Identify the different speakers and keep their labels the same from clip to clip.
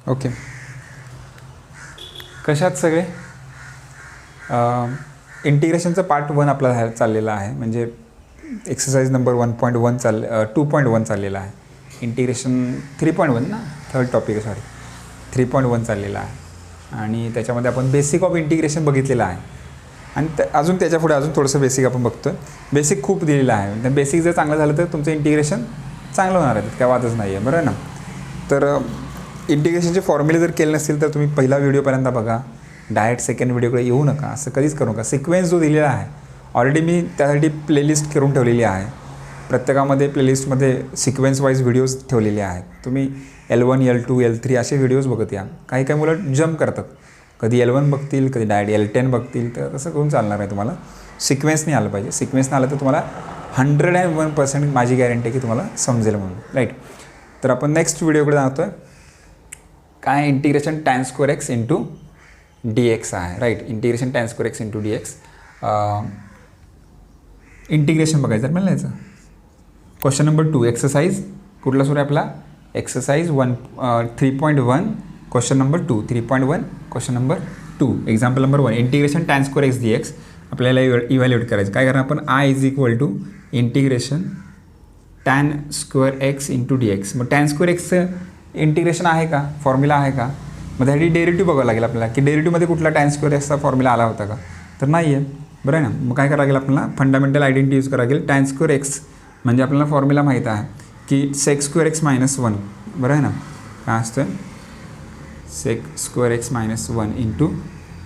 Speaker 1: Okay, कशात सगळे इंटिग्रेशनचं part 1 आपला चाललेला आहे, म्हणजे एक्सरसाइज नंबर 1.1 2.1 चाललेला आहे. इंटिग्रेशन 3.1 ना, थर्ड टॉपिक सॉरी 3.1 चाललेला आहे आणि त्याच्यामध्ये आपण बेसिक ऑफ इंटिग्रेशन बघितलेलं आहे आणि अजून त्याच्या पुढे अजून थोडंसं बेसिक आपण बघतो आहे. बेसिक खूप दिलेलं आहे, तर बेसिक जर चांगलं झालं तर तुमचं इंटिग्रेशन चांगलं होणार आहे, काय वादच नाही आहे, बरोबर ना. तर इंटिग्रेशनचे फॉर्म्युले जर केले नसतील तर तुम्ही पहिला व्हिडिओपर्यंत बघा, डायरेक्ट सेकंड व्हिडिओकडे येऊ नका, असं कधीच करू नका. सिक्वेन्स जो दिलेला आहे ऑलरेडी मी त्यासाठी प्लेलिस्ट करून ठेवलेली आहे. प्रत्येकामध्ये प्लेलिस्टमध्ये सिक्वेन्स वाईज व्हिडिओज ठेवलेले आहेत. तुम्ही L1 L2 L3 असे व्हिडिओज बघत या. काही काही मुलं जम्प करतात, कधी L1 बघतील, कधी डायरेक्ट L10 बघतील, तर तसं करून चालणार आहे. तुम्हाला सिक्वेन्सने आलं पाहिजे. सिक्वेन्सने आलं तर तुम्हाला 101% माझी गॅरंटी आहे की तुम्हाला समजेल म्हणून, राईट. तर आपण नेक्स्ट व्हिडिओकडे जातो आहे. काय integration tan square x into dx आहे, right. Integration tan square x into dx integration बघायचं मला याचं. क्वेश्चन नंबर 2 एक्सरसाइज कुठला सुरू आहे आपला, exercise 3.1 question number 2 3.1 question number 2 example number 1 integration tan square x dx आपल्याला इव्हॅल्युएट करायचं. काय करणार आपण, I is equal to integration tan square x into dx. मग tan स्क्वेअर एक्सचं इंटिग्रेशन आहे का, फॉर्म्युला आहे का, मग त्यासाठी डेरिव्हेटिव्ह बघावं लागेल आपल्याला की डेरिव्हेटिव्हमध्ये कुठला tan स्क्वेअर एक्सचा फॉर्म्युला आला होता का, तर नाही आहे, बरं आहे ना. मग काय करावं लागेल आपल्याला, फंडामेंटल आयडेंटिटी यूज करावं लागेल. tan स्क्वेअर एक्स म्हणजे आपल्याला फॉर्म्युला माहीत आहे की सेक स्क्वेअर एक्स मायनस 1, बरं आहे ना. काय असतं, sec square x minus 1 into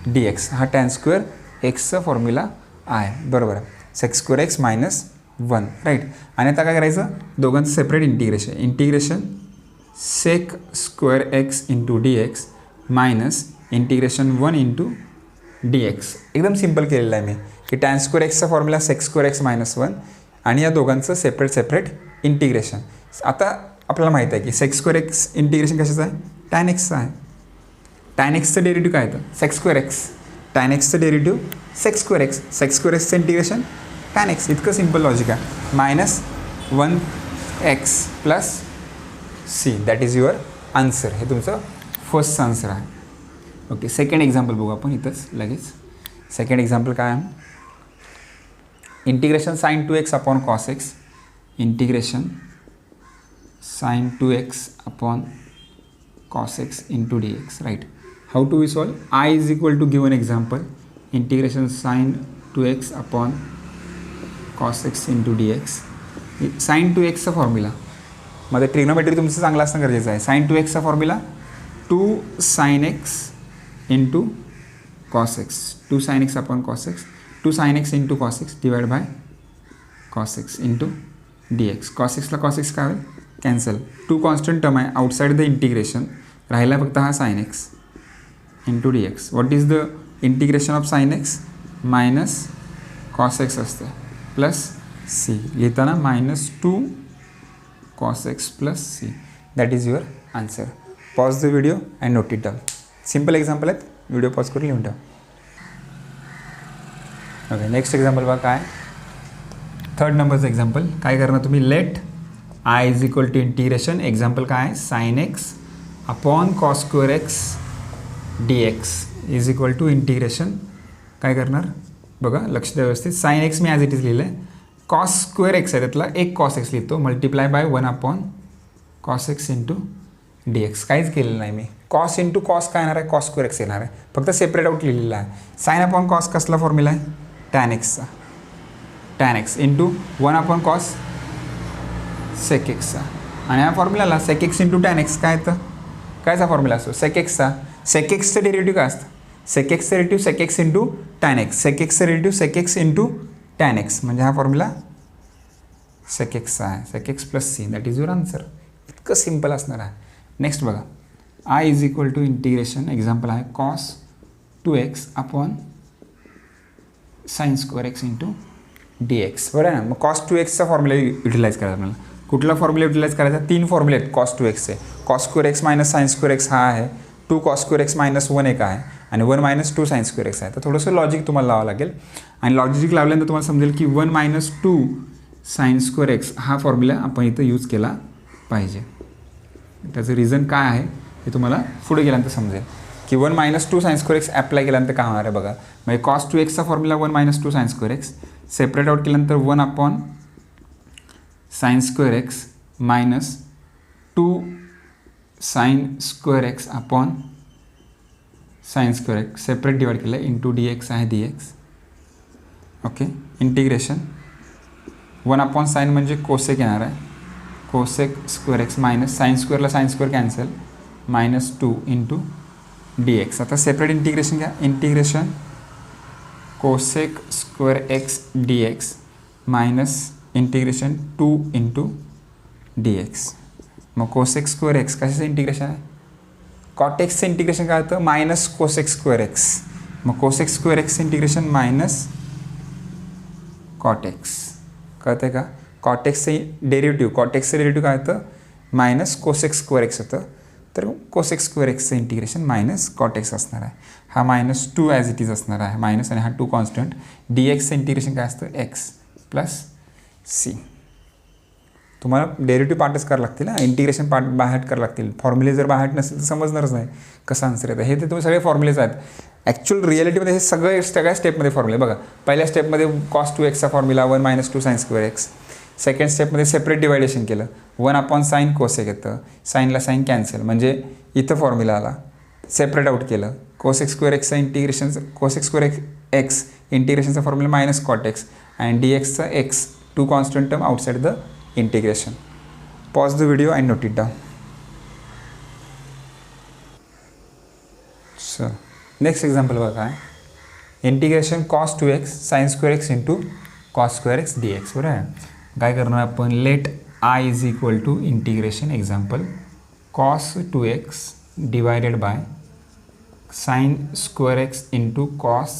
Speaker 1: dx हा tan स्क्वेअर एक्सचा फॉर्म्युला आहे, बरोबर आहे. Sec square x minus 1, right. आणि आता काय करायचं, दोघांचं separate integration sec square x into dx minus integration 1 into dx. एकदम सिम्पल केलेलं आहे मी की tan स्क्वेअर एक्सचा formula sec square x minus 1 आणि या दोघांचं सेपरेट इंटिग्रेशन. आता आपल्याला माहीत आहे की सेक स्क्वेअर एक्स इंटिग्रेशन कशाचं आहे, tan एक्सचं आहे. tan एक्सचं डेरिव्हेटिव्ह काय येतं, सेक स्क्वेअर एक्स. tan एक्सचं derivative sec square x. Sec square एक्सचं इंटिग्रेशन tan एक्स. इतकं सिम्पल लॉजिक आहे. Minus 1x plus C that is your answer. हे तुमचं फर्स्ट आन्सर आहे. ओके, सेकंड एक्झाम्पल बघू आपण इथंच लगेच. सेकंड एक्झाम्पल काय आहे, integration sine 2x upon cos x. Integration sine 2x upon cos x into dx, right. How to we solve, I is equal to given example integration sine 2x upon cos x into dx. Sine 2xचा formula, मध्ये trigonometry तुमचं चांगलं असणं गरजेचं आहे. Sine 2xचा formula 2 sin x into cos x. 2 sin x upon cos x. 2 sin x into cos x divide by cos x into dx. Cos एक्सला cos x काय होईल, कॅन्सल. 2 कॉन्स्टंट टर्म आहे आउटसाइड द इंटिग्रेशन, राहिला फक्त हा sine x into dx. What is the integration of sine x, minus cos x असते plus C. लिहिताना minus 2 cos x plus c. That is your answer. Pause the video and note it down. Simple example आहेत, video pause करून लिहून ठेवा. Okay, next example बघा काय, third नंबरचं example. काय करणार तुम्ही, let I is equal to integration. Example काय आहे, sine x upon cos square x dx is equal to integration. काय करणार बघा, लक्ष द्या व्यवस्थित. साइन एक्स मी ॲज इट इज लिहिलं आहे. कॉस स्क्वेअर एक्स आहे, त्यातला एक कॉस एक्स लिहितो, multiply by 1 upon cos x into dx. काहीच केलेलं नाही मी. कॉस इंटू कॉस काय येणार आहे, कॉस स्क्वेअर एक्स येणार आहे, फक्त सेपरेट आउट लिहिलेला आहे. साइन अपॉन कॉस कसला फॉर्म्युला आहे, tan एक्सचा. tan x into 1 upon cos sec एक्सचा. आणि या फॉर्म्युलाला sec x into tan x काय येतं, कायचा फॉर्म्युला असतो, सेक एक्सचा. सेक एक्सचं डेरिव्हेटिव्ह काय असतं, सेक एक्सचं derivative sec x into tan x. सेक एक्सचं derivative sec x into tan x, म्हणजे हा फॉर्म्युला सेक एक्सचा आहे. Sec x plus C that is your answer. इतकं सिम्पल असणार आहे. नेक्स्ट बघा, I is equal to integration. Example आहे कॉस 2x अपॉन sine square x into dx, बरं आहे ना. मग कॉस 2xचा फॉर्म्युला युटिलाइज करायचा आपल्याला. कुठला फॉर्म्युला युटिलाइज करायचा, 3 फॉर्म्युले आहेत कॉस 2xचे. Cos square x minus sine square x हा आहे, 2 कॉस स्क्वेअर एक्स मायनस 1 एक आहे आणि 1 मायनस 2 साइन स्क्वेअर एक्स आहे. तर थोडंसं लॉजिक तुम्हाला लावावं लागेल आणि लॉजिक लावल्यानंतर तुम्हाला समजेल की 1 मायनस 2 साइन स्क्वेअर एक्स हा फॉर्म्युला आपण इथं यूज केला पाहिजे. त्याचं रिझन काय आहे हे तुम्हाला पुढे गेल्यानंतर समजेल की 1 - 2 sin स्क्वेअर एक्स ॲप्लाय केल्यानंतर काय होणार आहे बघा. म्हणजे cos 2x formula 1 - 2 sin square x separate out केल्यानंतर 1 sin square x minus 2 sin square x sin square x separate divide केलं इंटू dx आहे dx. ओके, इंटिग्रेशन 1 sin म्हणजे कोसेक येणार आहे, cosec square x minus sine स्क्वेअरला sine square cancel -2 into dx. आता separate integration घ्या, integration cosec square x dx minus integration 2 into dx. मग cosec square x कशाचं integration आहे, कॉट एक्सचं इंटिग्रेशन काय होतं मायनस कोसेक स्क्वेअर एक्स. मग कोसेक स्क्वेअर एक्सचं इंटिग्रेशन मायनस कॉट एक्स. कळतं आहे का, कॉट एक्सचं डेरिव्हेटिव्ह, कॉट एक्सचं डेरिव्हेटिव्ह काय होतं मायनस कोसेक स्क्वेअर एक्स होतं. तर कोसेक स्क्वेअर एक्सचं इंटिग्रेशन मायनस कॉट एक्स असणार आहे. हा -2 ॲज इट इज असणार आहे मायनस, आणि हा 2 कॉन्स्टंट. dxचं इंटिग्रेशन काय असतं एक्स प्लस सी. तुम्हाला डेरिव्हेटिव्ह पार्टच करावं लागतील ना, इंटिग्रेशन पार्ट बाहेर करावं लागतील. फॉर्म्युले जर बाहेर नसेल तर समजणारच नाही कसं आन्सर येतं. हे ते तुम्ही सगळे फॉर्म्युलेच आहेत. ॲक्च्युअल रिॲलिटीमध्ये हे सगळ्या स्टेपमध्ये फॉर्म्युले बघा. पहिल्या स्टेपमध्ये cos 2x formula 1 - 2 sin square x. Second स्टेपमध्ये सेपरेट डिवायडेशन केलं 1 sin कोसेक येतं, साईनला साईन कॅन्सल म्हणजे इथं फॉर्म्युला आला. सेपरेट आउट केलं कोसेक स्क्वेअर एक्सचं इंटिग्रेशन, कोसेक स्क्वेअर एक्स इंटिग्रेशनचा फॉर्म्युला मायनस कॉट एक्स आणि dxचं x 2 constant term outside the integration. Pause the video and note it down. So next example बघा काय, integration cos 2x sin square x into cos square x dx. बरोबर आहे. काय करणार आपण, let I is equal to integration example cos 2x divided by sin square x into cos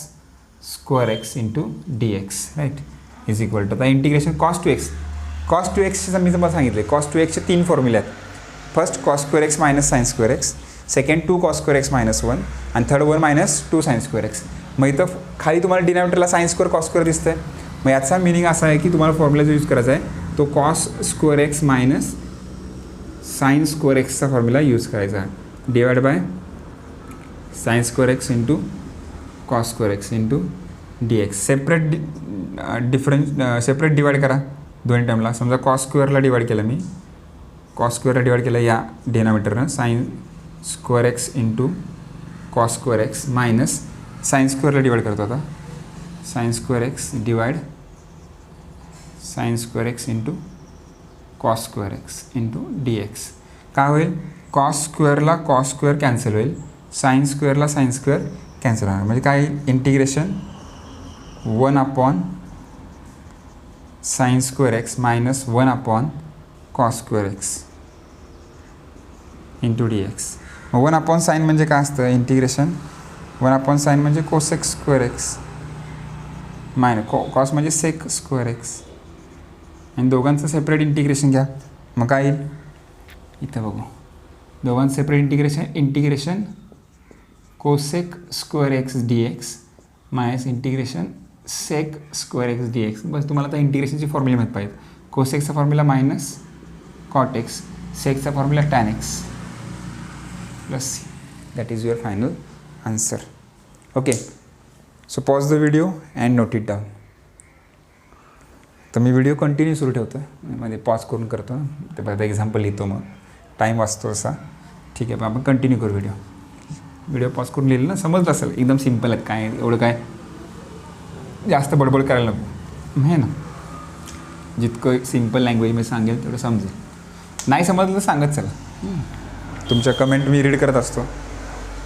Speaker 1: square x into dx right is equal to. आता integration cos 2x मी तुम्हाला सांगितले cos 2x चे 3 फॉर्म्युले आहेत. First cos square x minus sine square x, second 2 cos square x -1 आणि third 1 - 2 sin square x. मग इथं खाली तुम्हाला डिनॉमिनेटरला साइन स्क्वेअर cos स्क्वेअर दिसतंय. मग याचा मिनिंग असा आहे की तुम्हाला फॉर्म्युला जो यूज करायचा आहे तो cos square x minus sine square एक्सचा फॉर्म्युला यूज करायचा आहे divide by sine square x into cos square x into dx. Separate divide करा दोन्ही टर्मला. समजा cos स्क्वेअरला डिवाइड केलं मी, cos स्क्वेअरला डिवाइड केलं या डिनॉमिनेटरनं sine square x into cos square x minus sine स्क्वेअरला डिवाइड करतो आता sine square x divide sine square x into cos square x into dx. काय होईल, cos स्क्वेअरला cos स्क्वेअर कॅन्सल होईल, साइन स्क्वेअरला साइन स्क्वेअर कॅन्सल होणार. म्हणजे काय integration 1 sin square x minus 1 cos square x into dx. मग 1 sin म्हणजे काय असतं, इंटिग्रेशन 1 sin म्हणजे cosec square x minus cos म्हणजे सेक स्क्वेअर एक्स, आणि दोघांचं सेपरेट इंटिग्रेशन घ्या. मग काय येईल इथं बघू, दोघांचं separate integration cosec square x dx minus integration sec square x dx. बस तुम्हाला आता इंटिग्रेशनची फॉर्म्युला माहीत पाहिजे. कोसेकचा फॉर्म्युला मायनस कॉट एक्स, सेकचा formula tan x plus C. That is your final answer. Okay, so pause the video and note it down. तर मी व्हिडिओ कंटिन्यू सुरू ठेवतो म्हणजे पॉज करून करतो ना, ते आता एक्झाम्पल लिहितो मग टाईम वाचतो असा. ठीक आहे, पण आपण कंटिन्यू करू व्हिडिओ पॉज करून लिहिलं ना, समजलं असेल. एकदम सिम्पल आहेत, काय एवढं काय जास्त बडबड करायला नको आहे ना. जितकं सिम्पल लँग्वेज मी सांगेल तेवढं समजेल. नाही समजलं तर सांगत चला. तुमच्या कमेंट मी रीड करत असतो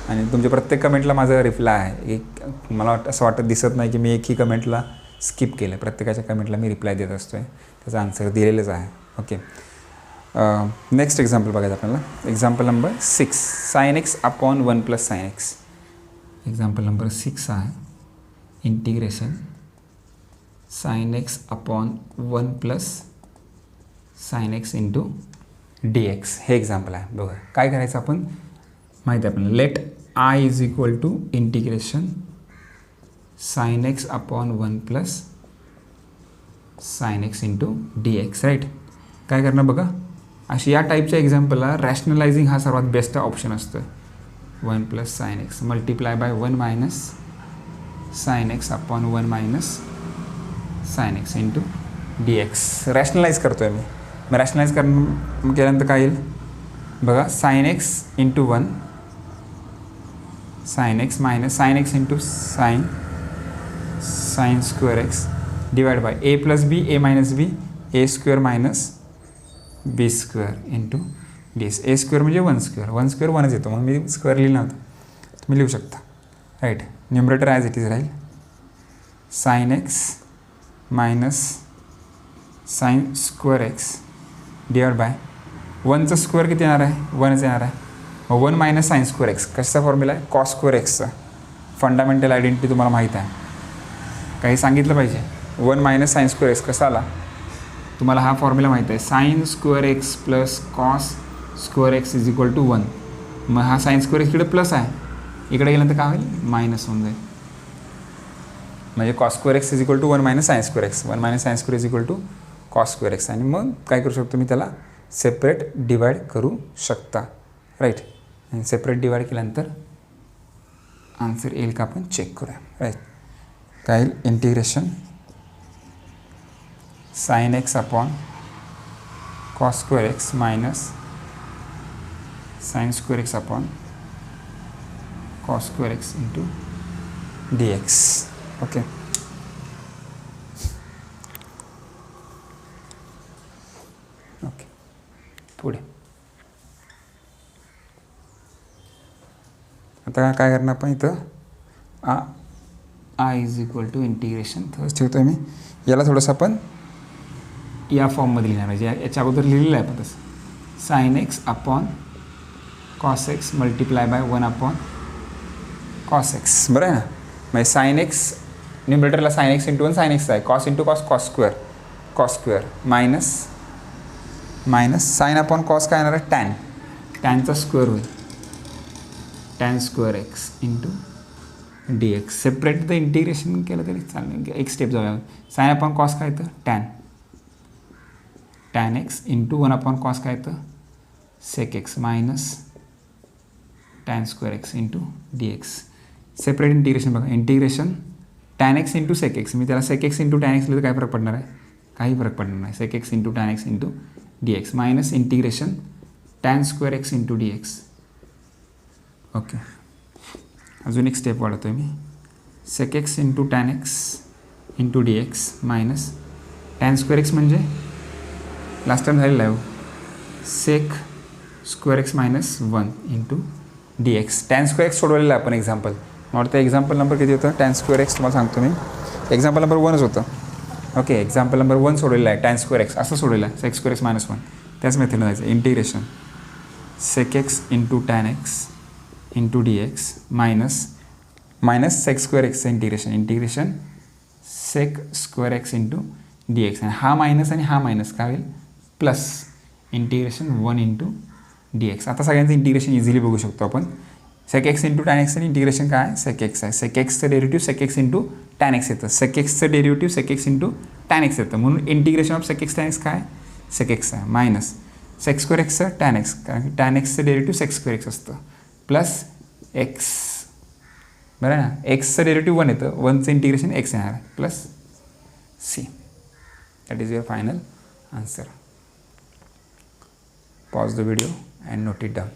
Speaker 1: आणि तुमच्या प्रत्येक कमेंटला माझा रिप्लाय आहे. एक मला असं वाटत दिसत नाही की मी एकही कमेंटला स्किप केलं. प्रत्येकाच्या कमेंटला मी रिप्लाय देत असतो आहे, त्याचा आन्सर दिलेलंच आहे. ओके, नेक्स्ट एक्झाम्पल बघायचं आपल्याला. Example number 6 sin x upon 1 + sin x. Example number 6 आहे integration sin x upon 1 + sin x into dx. हे एक्झाम्पल आहे. बघा काय करायचं आपण माहिती आहे आपल्याला. Let I is equal to integration sin x upon 1 + sin x into dx. Right, काय करणार बघा, अशी या टाईपच्या एक्झाम्पलला रॅशनलायझिंग हा सर्वात बेस्ट ऑप्शन असतो. 1 + sin x multiply by 1 minus sin x upon 1 minus sin x into dx. Rationalise करतो आहे मी. मग रॅशनलाइज केल्यानंतर काय येईल बघा, sin x into 1 sin x minus sin x into sin square x divide bye a plus b a minus b a square minus b square into ds. a square म्हणजे 1 square, 1 square 1च येतो, मग मी square लिहिलं नव्हतं, तुम्ही लिहू शकता. Right, numerator as it is राहील sin x minus sin square x divide by 1चं स्क्वेअर किती येणार आहे, 1च येणार आहे. मग 1 मायनस sin स्क्वेअर x कशाचा फॉर्म्युला आहे, कॉस स्क्वेअर एक्सचा. फंडामेंटल आयडेंटिटी तुम्हाला माहीत आहे, काही सांगितलं पाहिजे. 1 मायनस sin स्क्वेअर x कसा आला, तुम्हाला हा फॉर्म्युला माहीत आहे, sin square x plus cos square x is equal to 1. मग हा sin स्क्वेअर एक्स इकडे प्लस आहे, इकडे गेल्यानंतर काय होईल, मायनस होऊन जाईल. म्हणजे cos square x is equal to 1 minus sin square x, 1 minus sin square is equal to cos square x. आणि मग काय करू शकतो मी, त्याला सेपरेट डिवाइड करू शकता. राईट, आणि सेपरेट डिवाइड केल्यानंतर आन्सर येईल का आपण चेक करूया. राईट, काय येईल, integration sin x upon cos square x minus sin square x upon cos square x into dx. Okay, okay, पुढे आता काय करणार आपण इथं, आ इज इक्वल टू इंटिग्रेशन ठेवतो आहे मी. याला थोडंसं आपण या फॉर्ममध्ये लिहिणार, म्हणजे याच्या अगोदर लिहिलेलं आहे आपण तसं, sin x upon cos x multiply by 1 upon cos x. बरं आहे ना. म्हणजे sin x न्युमरेटरला sin x into 1 sin x आहे, cos into cos cos square minus sin upon cos काय येणार आहे, टॅनचा स्क्वेअर होईल, tan square x into dx. Separate the integration केलं तरी चालेल, एक स्टेप जाऊया. sin अपॉन cos काय येतं, tan x into 1 upon cos काय येतं, sec x minus tan square x into dx. Separate integration बघा, integration tan x into sec x, मी त्याला sec x into tan x लिहिलं, काय फरक पडणार आहे, काही फरक पडणार नाही. sec x into tan x into dx minus integration tan square x into dx. Okay, अजून एक स्टेप वाढवतो आहे मी, sec x into tan x into dx minus tan square x म्हणजे लास्ट टाइम झालेला आहे, sec square x minus 1 into dx. tan square x सोडवलेलं आहे आपण एक्झाम्पल. मला वाटतं एक्झाम्पल नंबर किती होतं, tan स्क्वेअर एक्स तुम्हाला सांगतो मी, एक्झाम्पल नंबर 1च होतं. ओके, एक्झाम्पल नंबर 1 सोडलेलं आहे, tan स्क्वेअर एक्स असं सोडलेलं आहे, सेक स्क्वेअर एक्स मायनस 1. त्याच मेथडनं जायचं, integration sec x into tan x into dx minus sec square एक्सचं integration sec square x into dx. आणि हा मायनस काय होईल, प्लस इंटिग्रेशन 1 इंटू dx. आता सगळ्यांचं इंटिग्रेशन इझिली बघू शकतो आपण. Sec x into tan x आणि इंटिग्रेशन काय आहे, सेक एक्स आहे. सेक एक्सचं derivative sec x into tan x येतं, सेक एक्सचं derivative sec x into tan x येतं, म्हणून integration of sec x tan x काय, सेक एक्स आहे, मायनस सेक स्क्वेअर एक्सचं टॅन एक्स, कारण की टॅन एक्सचं डेरिव्हेटिव्ह सेक स्क्वेअर एक्स असतं, प्लस एक्स. बरं आहे ना, एक्सचं डेरिव्हेटिव्ह 1 येतं, 1चं इंटिग्रेशन एक्स येणार आहे, plus C. That is your final answer. Pause the video and note it down.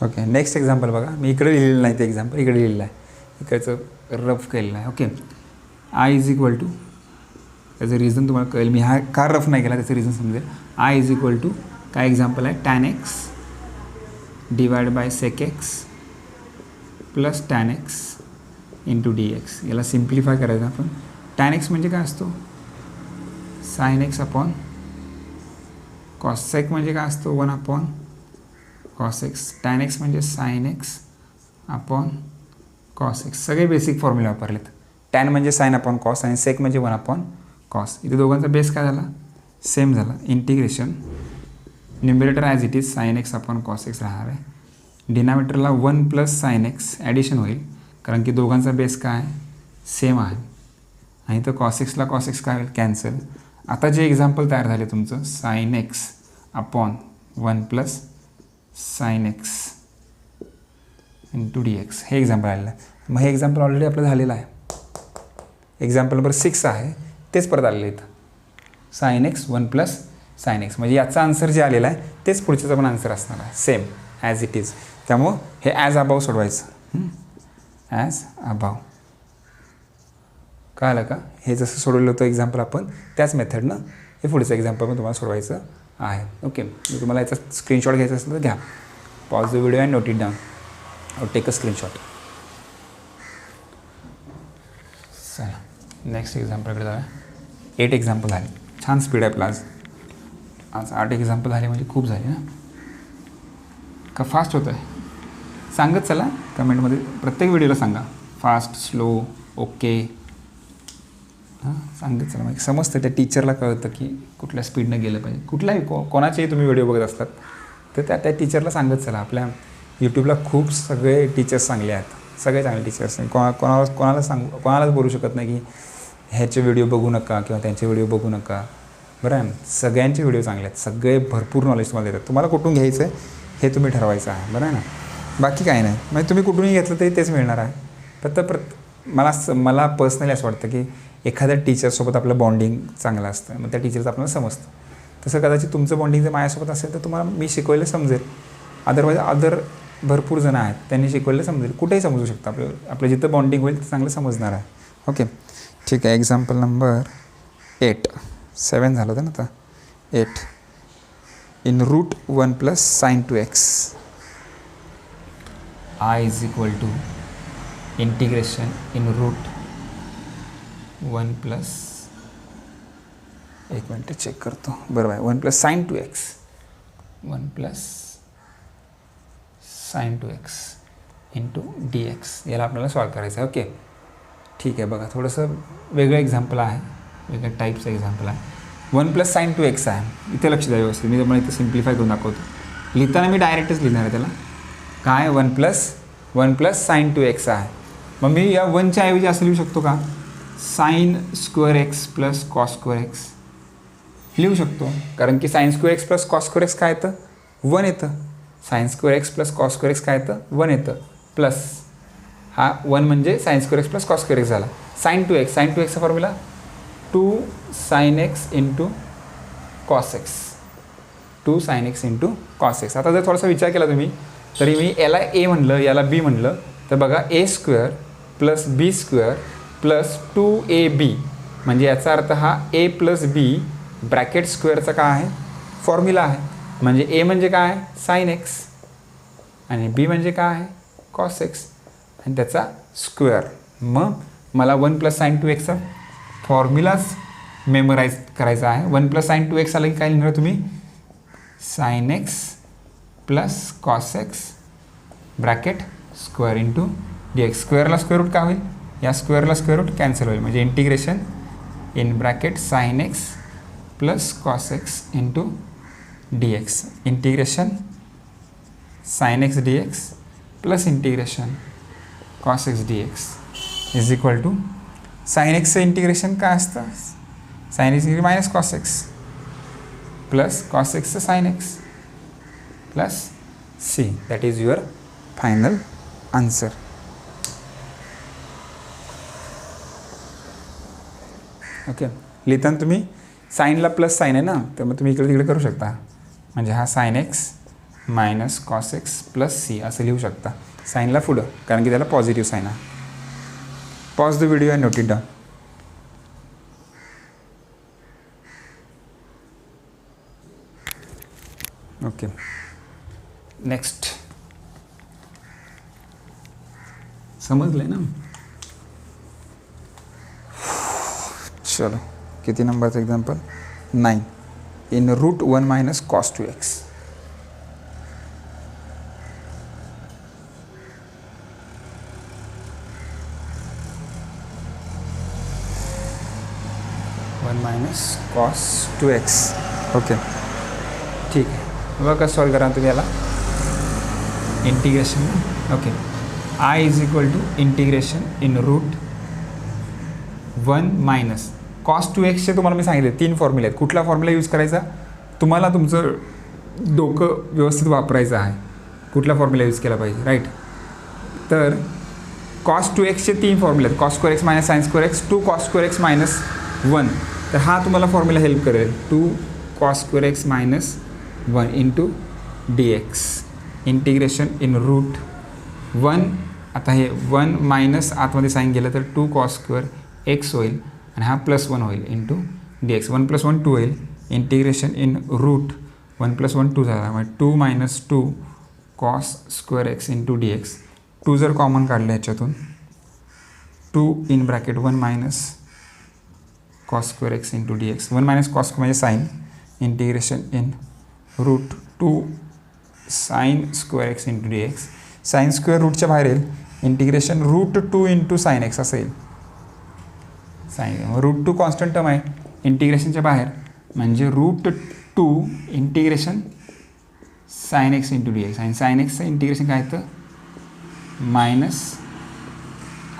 Speaker 1: Okay, next example बघा, मी इकडे लिहिलेलं नाही ते एक्झाम्पल, इकडे लिहिलेलं आहे, इकडचं रफ केलेलं आहे. Okay, I is equal to, त्याचं रिझन तुम्हाला कळेल, मी हा का रफ नाही केला त्याचं रिझन समजेल. आय इज इक्वल टू काय एक्झाम्पल आहे, tan x divide by sec x plus tan x into D x. याला सिम्प्लिफाय करायचं आपण. टॅन एक्स म्हणजे काय असतो, sine x upon cos x म्हणजे काय असतो, 1 upon cos x. Tan x म्हणजे sine x upon cos x. सगळे बेसिक फॉर्म्युला वापरलेत. टॅन म्हणजे साइन अपॉन कॉस आणि सेक म्हणजे 1 अपॉन कॉस. इथे दोघांचा बेस काय झाला, सेम झाला. Integration numerator as it is sine x upon cos x राहणार आहे. डिनॉमिनेटरला 1 प्लस साइन एक्स ॲडिशन होईल, कारण की दोघांचा बेस काय सेम आहे. आणि तर कॉसिक्सला कॉसिक्स काय होईल, कॅन्सल. आता जे एक्झाम्पल तयार झाले तुमचं sign x upon 1 plus sign x into D x, हे एक्झाम्पल आलेलं आहे. मग हे एक्झाम्पल ऑलरेडी आपलं झालेलं आहे. एक्झाम्पल नंबर 6 आहे तेच परत आलेलं आहे इथं, sine x 1 plus sine x. म्हणजे याचा आन्सर जे आलेला आहे तेच पुढच्याचा पण आन्सर असणार आहे, सेम ॲज इट इज. त्यामुळं हे ॲज अबाव सोडवायचं, ॲज अबाव. कळलं का? हे जसं सोडवलं होतं एक्झाम्पल आपण त्याच मेथडनं हे पुढचं एक्झाम्पल पण तुम्हाला सोडवायचं आहे. ओके, जर तुम्हाला याचा स्क्रीनशॉट घ्यायचा असेल तर घ्या. Pause the video and note it down और टेक अ स्क्रीनशॉट. चला नेक्स्ट एक्झाम्पलकडे जाऊया. 8 एक्झाम्पल झाले. छान स्पीड आहे आपला आज 8 एक्झाम्पल झाले म्हणजे खूप झाले ना. का फास्ट होतं आहे? सांगत चला कमेंटमध्ये, प्रत्येक व्हिडिओला सांगा फास्ट, स्लो, ओके. हां सांगत चला, मग समजतं त्या टीचरला कळतं की कुठल्या स्पीडनं गेलं पाहिजे. कुठलाही कोणाचेही तुम्ही व्हिडिओ बघत असतात तर त्या टीचरला सांगत चला. आपल्या यूट्यूबला खूप सगळे टीचर्स चांगले आहेत, सगळे चांगले टीचर्स. कोणालाच बोलू शकत नाही की ह्याचे व्हिडिओ बघू नका किंवा त्यांचे व्हिडिओ बघू नका. बरं आहे, सगळ्यांचे व्हिडिओ चांगले आहेत, सगळे भरपूर नॉलेज तुम्हाला देतात. तुम्हाला कुठून घ्यायचं आहे हे तुम्ही ठरवायचं आहे. बरं आहे ना, बाकी काही नाही. म्हणजे तुम्ही कुठूनही घेतलं तरी तेच मिळणार आहे. फक्त मला पर्सनली असं वाटतं की एखाद्या टीचरसोबत आपलं बॉन्डिंग चांगलं असतं, मग त्या टीचरचं आपल्याला समजतं. तसं कदाचित तुमचं बॉन्डिंग जर माझ्यासोबत असेल तर तुम्हाला मी शिकवलं समजेल. अदर भरपूर जण आहेत त्यांनी शिकवलं समजेल, कुठेही समजू शकतं. आपलं जिथं बॉन्डिंग होईल ते चांगलं समजणार आहे. ओके ठीक आहे. एक्झाम्पल नंबर 8, 7 झालं होतं ना आता. 8 in root 1 plus sine 2x I is equal to integration in root 1 plus, एक मिनट चेक करतो, बरोबर आहे, 1 plus sine 2x, 1 plus sine 2x into D x. याला आपल्याला सॉल्व करायचं आहे. ओके ठीक आहे. बघा थोडंसं वेगळं एक्झाम्पल आहे, वेगळ्या टाईपचं एक्झाम्पल आहे. 1 प्लस साइन 2x आहे. इथे लक्ष द्यावं व्यवस्थित, मी तुम्हाला इथे सिम्प्लिफाय करून दाखवतो. लिहिताना मी डायरेक्टच लिहिणार आहे त्याला. काय 1 प्लस साइन 2x आहे. मग मी या 1च्या ऐवजी असं लिहू शकतो का, sign square x plus cos square x लिहू शकतो. कारण की sign square x plus cos square x काय येतं, 1 येतं. Sign square x plus cos square x काय येतं, 1 येतं. प्लस हा 1 म्हणजे sign square x plus cos square x झाला. साइन 2x चा formula 2 sign x into cos x, 2 sign x into cos x. आता जर थोडासा विचार केला तुम्ही तरी मी याला ए म्हणलं याला बी म्हणलं तर बघा ए स्क्वेअर प्लस बी स्क्वेअर प्लस 2ab म्हणजे याचा अर्थ हा ए प्लस बी ब्रॅकेट स्क्वेअरचा काय आहे, फॉर्म्युला आहे. म्हणजे ए म्हणजे काय आहे, साइन एक्स, आणि बी म्हणजे काय आहे, कॉस एक्स, आणि त्याचा स्क्वेअर. मग मला 1 प्लस साइन 2x फॉर्म्युलाच मेमोराईज करायचा आहे. 1 प्लस साइन 2x आलं की काय लिहिणार तुम्ही, sine x plus cos x bracket square into D x. स्क्वेअरला स्क्वेअर रूट काय होईल, या स्क्वेअरला स्क्वेअर रूट कॅन्सल होईल. म्हणजे integration in bracket sine x plus cos x into D x. Integration sine x d x plus integration cos x d x is equal to sine एक्सचं integration काय असतं, sine x minus cos x plus cos एक्सचं sine x plus C. That is your final answer. Okay लिहिताना तुम्ही साईनला plus sine आहे ना, तर मग तुम्ही इकडे तिकडे करू शकता. म्हणजे हा sine x minus cos x plus c असं लिहू शकता. साईनला पुढं, कारण की त्याला पॉझिटिव्ह साईन आहे. Pause the video and note it down. Okay next. समजलं ना. चलो किती नंबरचं example, 9 in root 1 minus cos 2x. Minus cos 2x. Okay ठीक आहे. बघा कसं सॉल्व करा तुम्ही याला, integration. Okay I is equal to integration in root 1 minus cos 2xचे तुम्हाला मी सांगितले 3 फॉर्म्युले आहेत. कुठला फॉर्म्युला यूज करायचा, तुम्हाला तुमचं डोकं व्यवस्थित वापरायचं आहे, कुठला फॉर्म्युला यूज केला पाहिजे, राईट. तर कॉस 2xचे 3 फॉर्म्युले आहेत. Cos square x minus sine square x, 2 cos square x minus 1. तर हा तुम्हाला फॉर्म्युला हेल्प करेल. 2 cos square x minus 1 into D x integration in root 1. आता हे 1 मायनस आतमध्ये साईन गेलं तर 2 कॉस स्क्वेअर एक्स होईल आणि हा +1 होईल इंटू डी एक्स. 1 + 1 2 होईल. इंटिग्रेशन इन रूट 1 + 1 2 झाला, म्हणजे 2 - 2 cos square x into D x. 2 जर कॉमन काढलं याच्यातून 2 in bracket 1 minus cos square x into D x. 1 minus cos म्हणजे sine integration in root 2 sine square x into D x. Sine square रूटच्या बाहेर येईल. Integration root 2 into sine x असं येईल. Sign route 2 constant term आहे इंटिग्रेशनच्या बाहेर, म्हणजे root 2 integration sine x into D x. आणि साइन एक्सचं इंटिग्रेशन काय येतं मायनस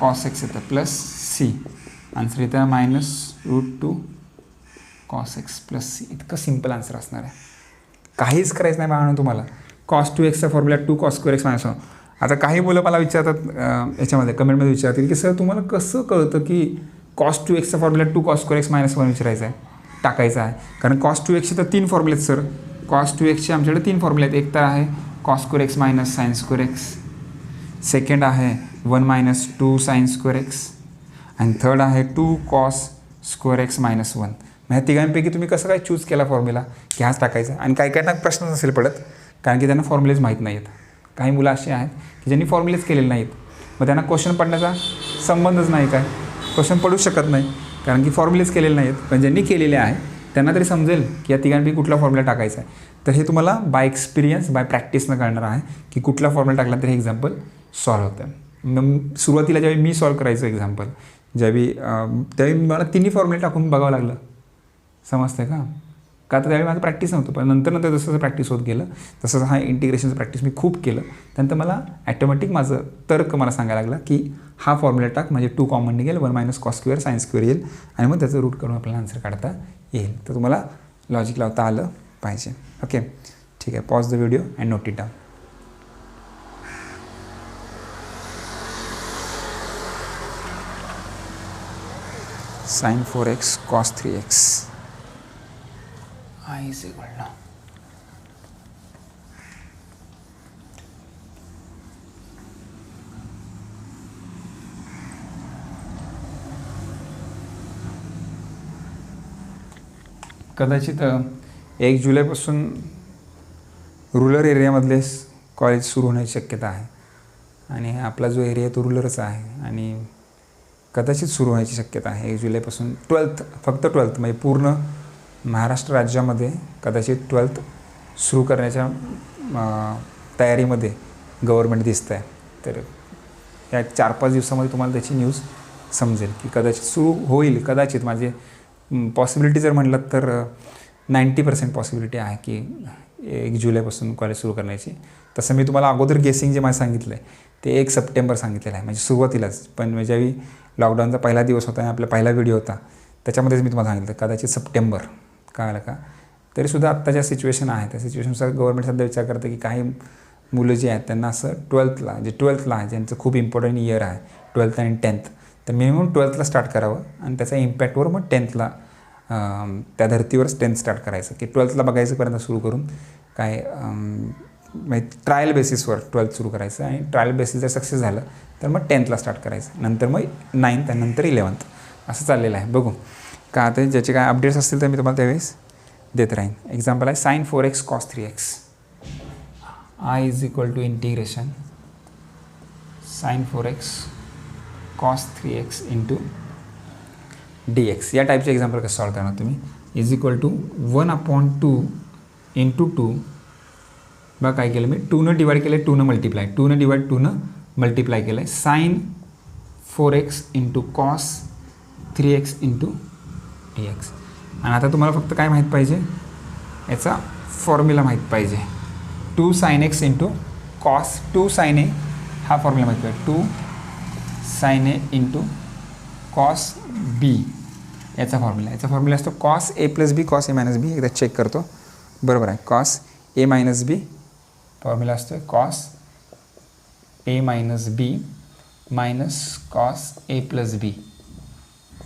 Speaker 1: कॉस एक्स येतं प्लस सी. आन्सर येतं -√2 कॉस एक्स प्लस सी. इतकं सिम्पल आन्सर असणार आहे, काहीच करायचं नाही बाळांनो तुम्हाला. कॉस 2xचा formula 2 cos square x minus 1. आता काही मुलं मला विचारतात याच्यामध्ये कमेंटमध्ये विचारतील की सर तुम्हाला कसं कळतं की कॉस 2xचा formula 2 cos square x minus 1 विचारायचा आहे, टाकायचा आहे. कारण कॉस 2xचे तर 3 फॉर्म्युले आहेत सर. कॉस 2xचे आमच्याकडे 3 फॉर्म्युले आहेत. एक तर आहे cos square x minus sine square x, second आहे 1 - 2 साइन स्क्वेअर एक्स, आणि थर्ड आहे 2 कॉस स्क्वेअर एक्स मायनस 1. ह्या तिघांपैकी तुम्ही कसं काय चूज केला फॉर्म्युला की हाच टाकायचा. आणि काही काहींना प्रश्न नसेल पडत, कारण की त्यांना फॉर्म्युलेज माहीत नाही आहेत. काही मुलं अशी आहेत की ज्यांनी फॉर्म्युलेज केलेले नाहीत, मग त्यांना क्वेश्चन पडण्याचा संबंधच नाही, काय क्वेश्चन पडूच शकत नाही कारण की फॉर्म्युलेज केलेले नाहीत. पण ज्यांनी केलेले आहे त्यांना तरी समजेल की या तिघांपैकी कुठला फॉर्म्युला टाकायचा आहे. तर हे तुम्हाला बाय एक्सपिरियन्स बाय प्रॅक्टिसनं कळणार आहे की कुठला फॉर्म्युला टाकला तर हे एक्झाम्पल सॉल्व्ह होतं. मग सुरुवातीला ज्यावेळी मी सॉल्व्ह करायचं एक्झाम्पल, त्यावेळी मला तिन्ही फॉर्म्युले टाकून बघावं लागलं. समजतं का तर त्यावेळी माझं प्रॅक्टिस नव्हतं. पण नंतर जसं जसं प्रॅक्टिस होत गेलं तसं हा इंटिग्रेशनचं प्रॅक्टिस मी खूप केलं. त्यानंतर मला ॲटोमॅटिक माझं तर्क मला सांगायला लागला की हा फॉर्म्युला टाक, म्हणजे 2 कॉमन निघेल, 1 minus cos square sine square येईल, आणि मग त्याचं रूट करून आपल्याला आन्सर काढता येईल. तर तुम्हाला लॉजिक लावता आलं पाहिजे. ओके, ठीक आहे. Pause the video and note it down. sin 4x cos 3x I is equal to कदाचित 1 जुलैपासून रुरल एरियामधले कॉलेज सुरू होण्याची शक्यता आहे. आणि आपला जो एरिया आहे तो रुरलच आहे, आणि कदाचित सुरू होण्याची शक्यता आहे 1 जुलैपासून. 12th, फक्त 12th म्हणजे पूर्ण महाराष्ट्र राज्यामध्ये कदाचित 12th सुरू करण्याच्या तयारीमध्ये गव्हर्मेंट दिसतं आहे. तर या 4-5 दिवसामध्ये तुम्हाला त्याची न्यूज समजेल की कदाचित सुरू होईल. कदाचित माझे पॉसिबिलिटी जर म्हटलं तर 90% पॉसिबिलिटी आहे की 1 जुलैपासून कॉलेज सुरू करण्याची. तसं मी तुम्हाला अगोदर गेसिंग जे मला सांगितलं आहे ते 1 सप्टेंबर सांगितलेलं आहे, म्हणजे सुरुवातीलाच. पण ज्यावेळी लॉकडाऊनचा पहिला दिवस होता आणि आपला पहिला व्हिडिओ होता त्याच्यामध्येच मी तुम्हाला सांगितलं कदाचित सप्टेंबर, कळलं का. तरीसुद्धा आत्ता ज्या सिच्युएशन आहे त्या सिच्युएशननुसार गव्हर्मेंट सध्या विचार करतं की काही मुलं जी आहेत त्यांना असं 12thला आहे ज्यांचं खूप इम्पॉर्टंट इयर आहे 12th आणि 10th, तर मिनिमम 12thला स्टार्ट करावं, आणि त्याचा इम्पॅक्टवर मग 10thला त्या धर्तीवरच 10th स्टार्ट करायचं की 12thला बघायचं पर्यंत सुरू करून काय म्हणजे ट्रायल बेसिसवर 12th सुरू करायचं, आणि ट्रायल बेसिस जर सक्सेस झालं तर मग 10thला स्टार्ट करायचं, नंतर मग 9th आणि नंतर 11th असं चाललेलं आहे. बघू का आता ज्याचे काय अपडेट्स असतील तर मी तुम्हाला त्यावेळेस देत राहीन. एक्झाम्पल आहे sin 4x cos 3x I is equal to integration sin 4x cos 3x into dx. या टाईपचे एक्झाम्पल कसं सॉल्व करणार तुम्ही. Is equal to 1/2 into 2. बघा काय केलं मी, 2नं डिवाइड केलं आहे, 2नं मल्टिप्लाय, 2नं मल्टिप्लाय केलं आहे sin 4x into cos 3x into dx. आणि आता तुम्हाला फक्त काय माहीत पाहिजे, याचा फॉर्म्युला माहीत पाहिजे. 2 sin x into cos 2 sin a हा फॉर्म्युला माहीत पाहिजे. 2 sin a इंटू कॉस बी याचा फॉर्म्युला असतो cos A plus B cos A minus बी. एकदा चेक करतो, बरोबर आहे. Cos A minus B formula असतो cos A minus B minus cos A plus बी,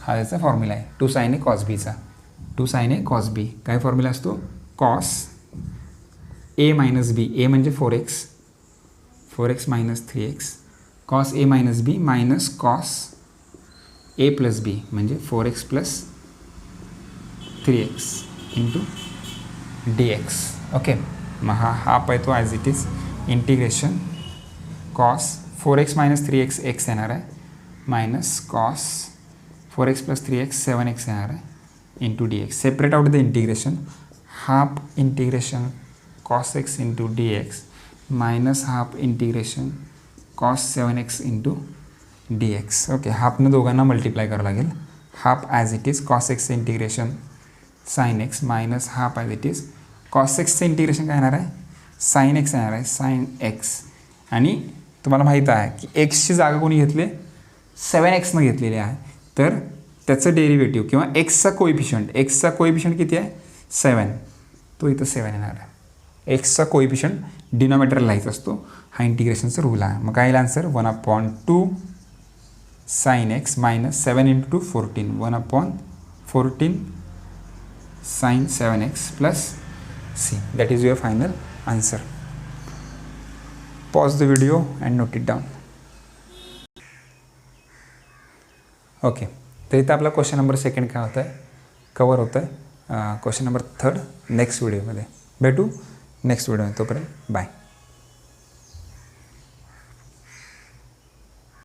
Speaker 1: हा त्याचा फॉर्म्युला आहे. 2 sin ए कॉस बीचा, 2 sin ए कॉस बी. काय फॉर्म्युला असतो? कॉस ए मायनस बी, ए म्हणजे 4x, 4x minus 3x, cos A minus B minus cos A plus B म्हणजे 4x plus 3x into dx. Okay, मग हा हाफ आहे तो as it is integration cos 4x minus 3x x येणार आहे minus cos 4x plus 3x 7x येणार आहे into dx. Separate out the integration, half integration cos x into dx minus half integration cos 7x into dx. Okay, हाफनं दोघांना multiply करावं लागेल. Half as it is cos x integration sin x minus half as it is cos xचं integration काय येणार आहे? sin x येणार आहे, sin x. आणि तुम्हाला माहीत आहे की एक्सची जागा कोणी घेतली? 7xनं घेतलेली आहे. तर त्याचं डेरिव्हेटिव्ह किंवा एक्सचा कोइफिशियंट किती आहे? 7. तो इथं 7 येणार आहे. एक्सचा कोइफिशियंट डिनॉमिनेटर लिहायचा असतो. हा इंटिग्रेशनचा रूल आहे. मग काय येईल answer? 1/2 sin x minus 7 into 14, 1/14 sin 7x plus c. That is your final answer. Pause the video and note it down. Okay, तर इथं आपला क्वेश्चन नंबर 2 काय होतं आहे? कवर होतं आहे. क्वेश्चन नंबर 3 नेक्स्ट व्हिडिओमध्ये भेटू. नेक्स्ट व्हिडिओ, तोपर्यंत बाय.